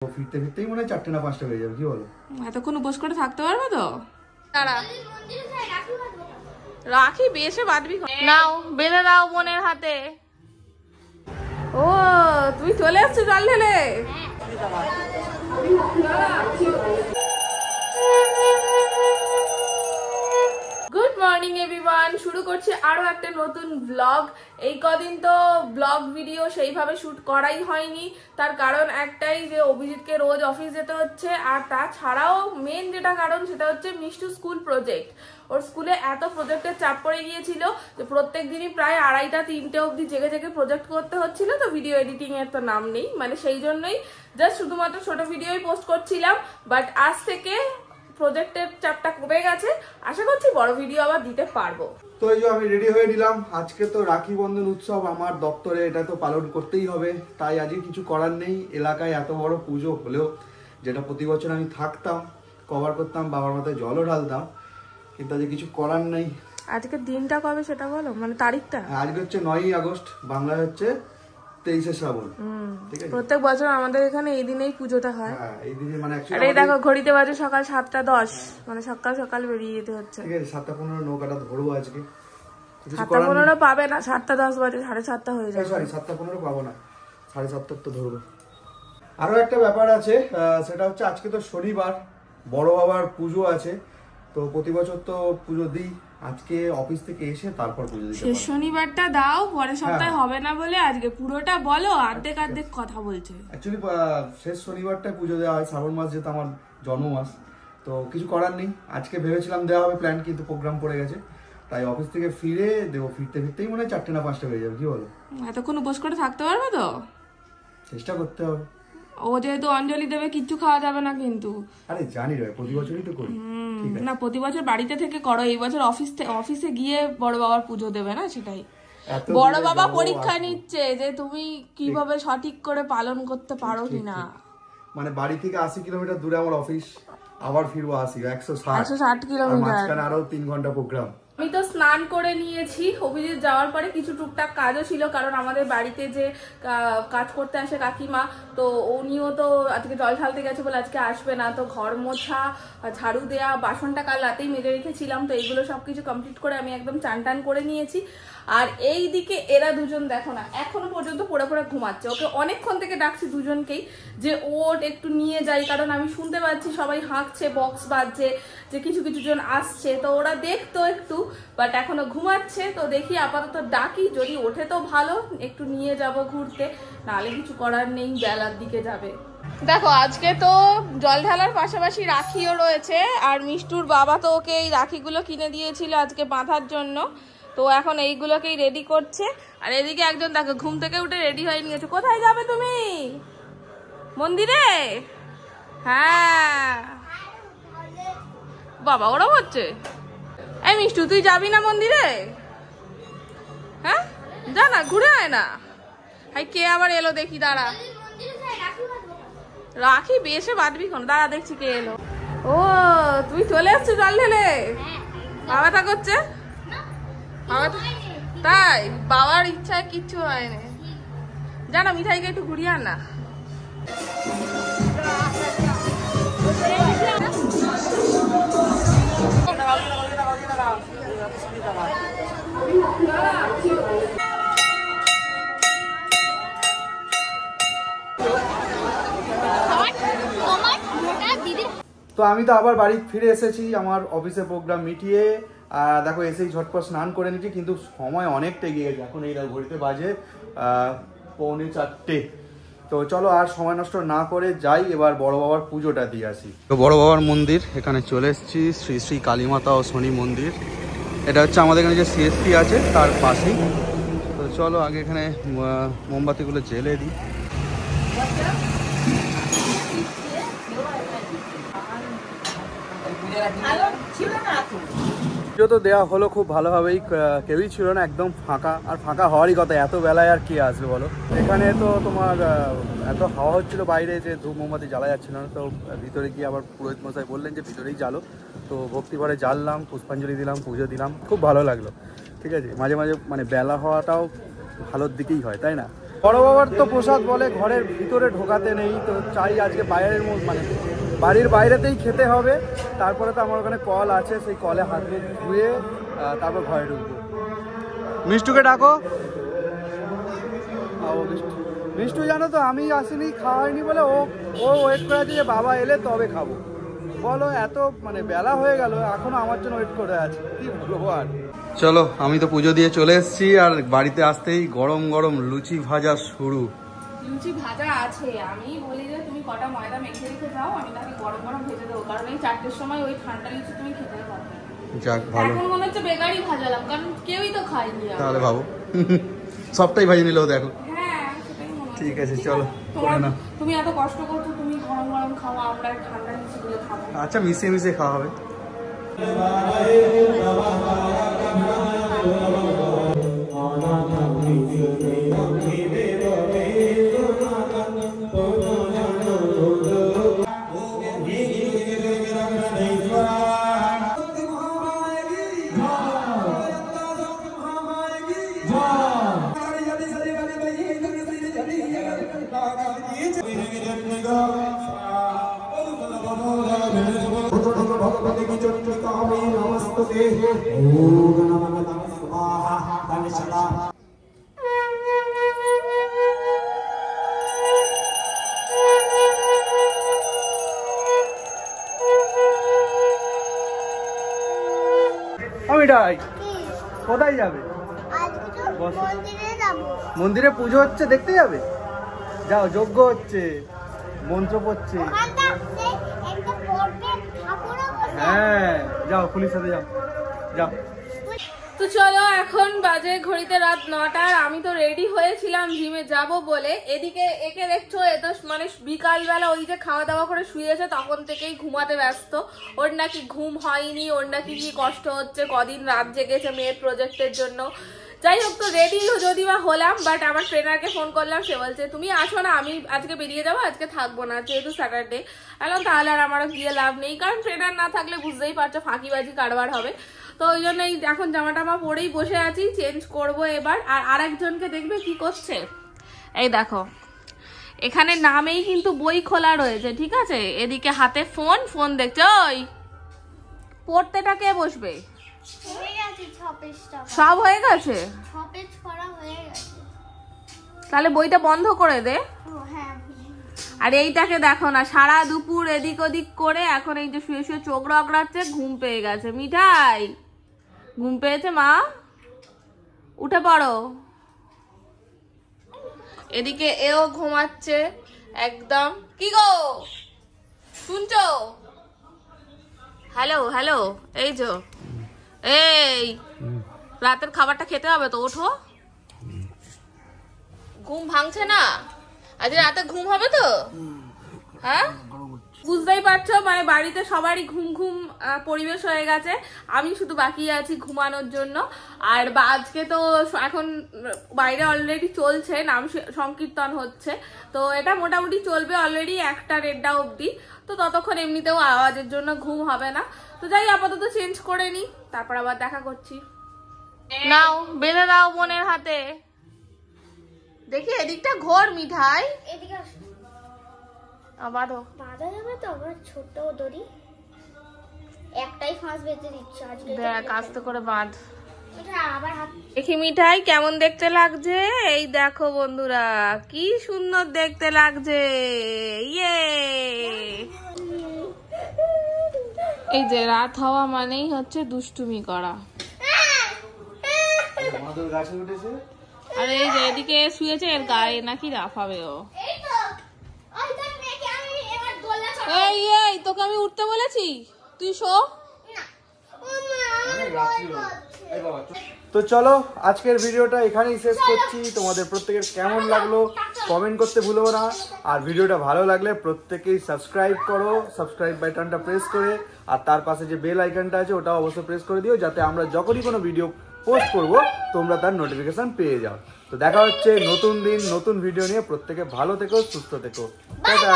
ফিরতে ফিরতেই মনে হয় 4টে না 5টা হয়ে যাবে, কি বলো? এতক্ষণ উপোস করে থাকতে পারবে তো? তারা রাখি বেশে বাঁধবি, নাও বেঁধে দাও বোনের হাতে। ও তুই চলে আসছিস জল ঢেলে? গুড মর্নিং এভরিওয়ান, শুরু করছি আরো একটা নতুন ব্লগ। এই কদিন তো ব্লগ ভিডিও সেইভাবে শুট করাই হয়নি, তার কারণ একটাই যে অভিজিৎকে রোজ অফিস যেতে হচ্ছে, আর তাছাড়াও মেন যেটা কারণ সেটা হচ্ছে মিষ্টু স্কুল প্রজেক্ট। ওর স্কুলে এত প্রজেক্টের চাপ পড়ে গিয়েছিল যে প্রত্যেক দিনই প্রায় 2:30-3টে অবধি জেগে জেগে প্রজেক্ট করতে হচ্ছিল, তো ভিডিও এডিটিং এর তো নাম নেই, মানে সেই জন্যই জাস্ট শুধুমাত্র ছোট ভিডিওই পোস্ট করছিলাম। বাট আজ থেকে প্রজেক্টের চাপটা কমে গেছে, আশা করছি বড় ভিডিও আবার দিতে পারবো। তো এই যে আমি রেডি হয়ে নিলাম। আজকে তো রাখি বন্ধন উৎসব আমার দপ্তরে, এটা তো পালন করতেই হবে, তাই আজকে কিছু করার নেই। এলাকায় এত বড় পুজো হলেও, যেটা প্রতি বছর আমি থাকতাম, কভার করতাম, বাবার মাথায় জলও ঢালতাম, কিন্তু আজকে কিছু করার নেই। আজকে দিনটা কবে সেটা বলো, মানে তারিখটা? আজকে হচ্ছে 9ই আগস্ট, বাংলায় হচ্ছে 23শে শ্রাবণ। ঠিক আছে, প্রত্যেক বছর আমাদের এখানে এই দিনেই পুজোটা হয়। হ্যাঁ, এই দিনে মানে আর এই দেখো ঘড়িতে বাজে সকাল 7:10, মানে সকাল সকাল বেরিয়ে যেতে হচ্ছে। ঠিক আছে, 7:15 নৌকাটা ধরবো আজকে। 7:15 পাবে না, 7:10 বাজে, 7:30 হয়ে যাবে। সরি, 7:15 পাবো না, 7:30 তো ধরবো। আরো একটা ব্যাপার আছে, সেটা হচ্ছে আজকে তো শনিবার, বড় বাবার পুজো আছে। তো প্রতি বছর তো পুজো দিই, আজকে অফিস থেকে এসে তারপর পুজো দিতে শেষ শনিবারটা দাও, পরের সপ্তাহে হবে না বলে আজকে পুরোটা বলো, অর্ধেক অর্ধেক কথা বলছে। অ্যাকচুয়ালি শেষ শনিবারটা পুজো দেওয়া হয়, শ্রাবণ মাস যেহেতু আমার জন্ম মাস, তো কিছু করার নেই। আজকে ভেবেছিলাম দেওয়া হবে প্ল্যান, কিন্তু প্রোগ্রাম পড়ে গেছে, তাই অফিস থেকে ফিরে দেবো। ফিরতে ফিরতেই মনে হয় 4টে না 5টা হয়ে যাবে, কি বলো? এতক্ষণ উপোস করে থাকতে পারবে তো? চেষ্টা করতে হবে। ও যেহেতু অঞ্জলি দেবে, কিচ্ছু খাওয়া যাবে না কিন্তু। আরে জানি রে, প্রতি বছরই তো করি। না, প্রতি বছর বাড়িতে থেকে করো, এই বছর অফিসে গিয়ে বড় বাবার পুজো দেবে না, সেটাই। বড় বাবা পরীক্ষা নিচ্ছে যে তুমি কিভাবে সঠিক করে পালন করতে পারো কিনা। মানে বাড়ি থেকে 80 কিলোমিটার দূরে আমার অফিস, আবার ফিরবো 160 কিলোমিটার, মাঝখানে আরো 3 ঘন্টা প্রোগ্রাম। আমি তো স্নান করে নিয়েছি, অভিজিৎ যাওয়ার পরে কিছু টুকটাক কাজও ছিল, কারণ আমাদের বাড়িতে যে কাজ করতে আসে কাকিমা, তো উনিও তো আজকে জল ঢালতে গেছে বলে আজকে আসবে না। তো ঘর মোছা, ঝাড়ু দেয়া, বাসনটা কাল রাতেই মেজে রেখেছিলাম, তো এইগুলো সবকিছু কমপ্লিট করে আমি একদম চান টান করে নিয়েছি। আর এই দিকে এরা দুজন দেখো না, এখনো পর্যন্ত পড়ে পড়ে ঘুমাচ্ছে। ওকে অনেকক্ষণ থেকে ডাকছি দুজনকেই যে ওট একটু নিয়ে যাই, কারণ আমি শুনতে পাচ্ছি সবাই হাঁকছে, বক্স বাজছে, যে কিছু কিছু জন আসছে, তো ওরা দেখতো একটু, বাট এখনো ঘুমাচ্ছে। তো দেখি আপাতত ডাকি, যদি ওঠে তো ভালো, একটু নিয়ে যাব ঘুরতে, নাহলে কিছু করার নেই, বেলার দিকে যাবে। দেখো আজকে তো জল ঢালার পাশাপাশি রাখিও রয়েছে, আর মিষ্টুর বাবা তো ওকে এই রাখিগুলো কিনে দিয়েছিল আজকে বাঁধার জন্য, তো এখন এইগুলোকেই রেডি করছে। আর এদিকে একজন দেখো ঘুম থেকে উঠে রেডি হয়ে নিয়েছে। কোথায় যাবে তুমি? মন্দিরে? হ্যাঁ বাবা, ওরম হচ্ছে। এই মিষ্টু, তুই যাবি না মন্দিরে? হ্যাঁ যা না, ঘুরে আয় না। হাই, কে আবার এলো দেখি, দাঁড়া। রাখি বেশে বাঁধবি কোন, দাঁড়া দেখছি কে এলো। ও তুই চলে আসছিস জল ঢেলে? বাবা তা করছে, তাই? বাবার ইচ্ছায় কিচ্ছু হয়নি, জানা। মিঠাইকে একটু ঘুরিয়ে আন না। তো আমি তো আবার বাড়ি ফিরে এসেছি, আমার অফিসে প্রোগ্রাম মিটিয়ে। দেখো এসেই ঝটপট স্নান করে নিচ্ছি, কিন্তু সময় অনেকটা এগিয়ে গেছে। এখন এই ঘড়িতে বাজে 3:45। তো চলো আর সময় নষ্ট না করে যাই, এবার বড় বাবার পুজোটা দিয়ে আসি। তো বড় বাবার মন্দির এখানে চলে এসেছি, শ্রী শ্রী কালীমাতা ও শনি মন্দির। এটা হচ্ছে আমাদের এখানে যে সিএসসি আছে তার পাশেই। তো চলো আগে এখানে মোমবাতিগুলো জ্বেলে দিই। পুজো তো দেওয়া হলো খুব ভালোভাবেই, কেউই ছিল না, একদম ফাঁকা। আর ফাঁকা হওয়ারই কথা, এত বেলায় আর কে আসবে বলো। এখানে তো তোমার এত হাওয়া হচ্ছিল বাইরে যে ধূপ মোমবাতি জ্বালা যাচ্ছিল না। তো ভিতরে গিয়ে আবার পুরোহিত মশাই বললেন যে ভিতরেই জ্বালো, তো ভক্তিভরে জ্বাললাম, পুষ্পাঞ্জলি দিলাম, পুজো দিলাম, খুব ভালো লাগলো। ঠিক আছে, মাঝে মাঝে মানে বেলা হওয়াটাও ভালোর দিকেই হয়, তাই না? বড় বাবার তো প্রসাদ বলে ঘরের ভিতরে ঢোকাতে নেই, তো চাই আজকে বাইরের মানে বাড়ির বাইরেতেই খেতে হবে। তারপরে তো আমার ওখানে কল আছে, সেই কলে হাত মুখ ধুয়ে তারপর ঘরে ঢুকবো। মিষ্টুকে ডাকো। মিষ্টু জানো তো আমি আসিনি, খাওয়া হয়নি বলে ও ওয়েট করে আছে যে বাবা এলে তবে খাবো। বলো এত মানে বেলা হয়ে গেল এখনো আমার জন্য ওয়েট করে আছে, কি বলবো আর। চলো আমি তো পুজো দিয়ে চলে এসেছি, আর বাড়িতে আসতেই গরম গরম লুচি ভাজা শুরু। লুচি ভাজা আছে, আমি বলি যে তুমি কটা ময়দা মেখে রেখে যাও, আমি তাকে গরম গরম ভেজে দেবো, কারণ এই 4টের সময় ওই ঠান্ডা লুচি তুমি খেতে পারবে। যাক ভালো, এখন মনে হচ্ছে বেকারি ভাজালাম, কারণ কেউই তো খায়নি। তাহলে ভাবো সবটাই ভাজি নিলেও দেখো। হ্যাঁ সেটাই মনে হচ্ছে। ঠিক আছে চলো, তুমি এত কষ্ট করছো, তুমি গরম গরম খাওয়া, আমরা ঠান্ডা লুচিগুলো খাবো। আচ্ছা মিশিয়ে মিশিয়ে খাওয়া হবে। কোথায় যাবে? মন্দিরে পুজো হচ্ছে, দেখতে যাবে? যাও, যজ্ঞ হচ্ছে, মন্ত্র পড়ছে। হ্যাঁ যাও, পুলিশ সাথে যাও যাও। তো চলো, এখন বাজে ঘড়িতে রাত 9টা। আমি তো রেডি হয়েছিলাম জিমে যাব বলে। এদিকে একে দেখছো, এ তো মানে বিকালবেলা ওই যে খাওয়া দাওয়া করে শুয়েছে, তখন থেকেই ঘুমাতে ব্যস্ত। ওর নাকি ঘুম হয়নি, ওর নাকি কি কষ্ট হচ্ছে, কদিন রাত জেগেছে মেয়ের প্রজেক্টের জন্য। যাই হোক, তো রেডি যদি বা হলাম, বাট আমার ট্রেনারকে ফোন করলাম, সে বলছে তুমি আসো না, আমি আজকে বেরিয়ে যাবো, আজকে থাকবো না, যেহেতু স্যাটারডে। এখন তাহলে আর আমারও গিয়ে লাভ নেই, কারণ ট্রেনার না থাকলে বুঝতেই পারছো ফাঁকিবাজি কারবার হবে। তো ওই জন্য এখন জামা টামা পরেই বসে আছি, চেঞ্জ করবো এবার। আর আরেকজনকে দেখবে কি করছে, এই দেখো এখানে নামেই কিন্তু বই খোলা রয়েছে, ঠিক আছে? এদিকে হাতে ফোন দেখছে। ওই পড়তেটা কে বসবে? সব হয়ে গেছে, তাহলে বইটা বন্ধ করে দে। আর এইটাকে দেখো না, সারা দুপুর এদিক ওদিক করে এখন এই যে শুয়ে শুয়ে চোখ রগড়াচ্ছে, ঘুম পেয়ে গেছে। মিঠাই, ঘুম পেয়েছে মা? উঠে পড়ো। এদিকে এও ঘুমাচ্ছে একদম। কি গো শুনছো? হ্যালো হ্যালো, এই যে এই রাতের খাবারটা খেতে হবে তো, ওঠো। ঘুম ভাঙছে না? আজ রাতে ঘুম হবে তো? হ্যাঁ, বুঝতেই পারছো, মানে বাড়িতে সবারই ঘুম ঘুম পরিবেশ হয়ে গেছে, আমি শুধু বাকি আছি ঘুমানোর জন্য। আর আজকে তো এখন বাইরে অলরেডি চলছে, নাম সংকীর্তন হচ্ছে, তো এটা মোটামুটি চলবে অলরেডি 1টা-1:30 অবধি। তো ততক্ষণ এমনিতেও আওয়াজের জন্য ঘুম হবে না। তো যাই, আপাতত চেঞ্জ করে নি, তারপর আবার দেখা করছি। নাও, বেঁধে দাও বোনের হাতে। দেখি এদিকটা ঘোর মিঠাই, বাঁধো। বাঁধা যাবে তো? আমার ছোট দড়ি, একটাই ফাঁস বেঁধে দিচ্ছি আজকে। দেখ আস্তে করে বাঁধ। দেখি মিঠাই কেমন দেখতে লাগছে। এই দেখো বন্ধুরা, কি সুন্দর দেখতে লাগছে। ইয়ে, এই যে রাত হওয়া মানেই হচ্ছে দুষ্টুমি করা। আর এই যে এদিকে শুয়েছে, এর গায়ে নাকি রাফাবে ও। এই তোকে আমি উঠতে বলেছি, তুই শো। তো চলো, আজকের ভিডিওটা এখানেই শেষ করছি। তোমাদের প্রত্যেকের কেমন লাগলো কমেন্ট করতে ভুলো না। আর ভিডিওটা ভালো লাগলে প্রত্যেকেই সাবস্ক্রাইব করো, সাবস্ক্রাইব বাটনটা প্রেস করে, আর তার পাশে যে বেল আইকনটা আছে ওটাও অবশ্যই প্রেস করে দিও, যাতে আমরা যখনই কোনো ভিডিও পোস্ট করব তোমরা তার নোটিফিকেশন পেয়ে যাও। তো দেখা হচ্ছে নতুন দিন নতুন ভিডিও নিয়ে। প্রত্যেকে ভালো থেকো, সুস্থ থেকো, টাটা।